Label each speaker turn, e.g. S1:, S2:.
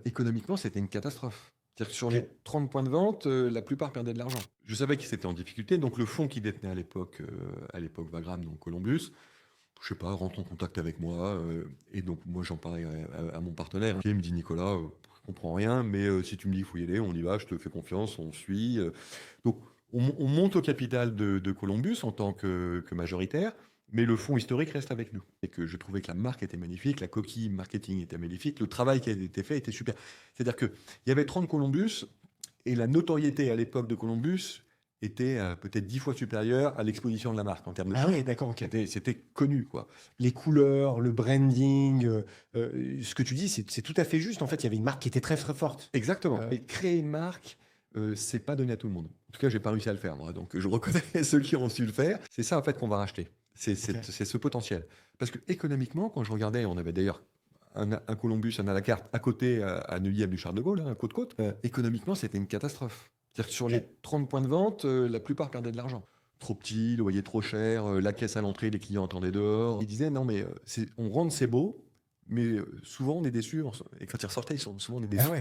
S1: Économiquement, c'était une catastrophe. C'est-à-dire que sur les
S2: OK.
S1: 30 points de vente, la plupart perdaient de l'argent. Je savais qu'ils étaient en difficulté, donc le fonds qui détenait à l'époque Wagram, donc Columbus, je sais pas, rentre en contact avec moi, et donc moi j'en parlais à mon partenaire. Il me dit: «Nicolas, je comprends rien, mais si tu me dis qu'il faut y aller, on y va, je te fais confiance, on suit». Donc on monte au capital de Columbus en tant que majoritaire, mais le fonds historique reste avec nous. Et que je trouvais que la marque était magnifique, la coquille marketing était magnifique, le travail qui avait été fait était super. C'est-à-dire qu'il y avait 30 Columbus, et la notoriété à l'époque de Columbus était peut-être 10 fois supérieure à l'exposition de la marque en termes de
S2: Ah
S1: chiffres.
S2: ouais, d'accord, OK.
S1: C'était connu, quoi.
S2: Les couleurs, le branding, ce que tu dis, c'est tout à fait juste. En fait, il y avait une marque qui était très, très forte.
S1: Exactement.
S2: Heu,
S1: Et créer une marque, c'est pas donné à tout le monde. En tout cas, j'ai pas réussi à le faire, moi. Donc, je reconnais ceux qui ont su le faire. C'est ça, en fait, qu'on va racheter.
S2: OK.
S1: C'est ce potentiel. Parce que économiquement, quand je regardais, on avait d'ailleurs un Columbus, un à la carte à côté, à Neuilly, avenue Charles de Gaulle, hein, côte-côte. Économiquement, c'était une catastrophe. C'est-à-dire que sur les
S2: OK.
S1: 30 points de vente, la plupart perdaient de l'argent. Trop petit, le loyer trop cher, la caisse à l'entrée, les clients attendaient dehors. Ils disaient: «Non, mais on rentre, c'est beau, mais souvent on est déçus». Et quand ils ressortaient, souvent on est
S2: Ah
S1: déçus.
S2: ouais.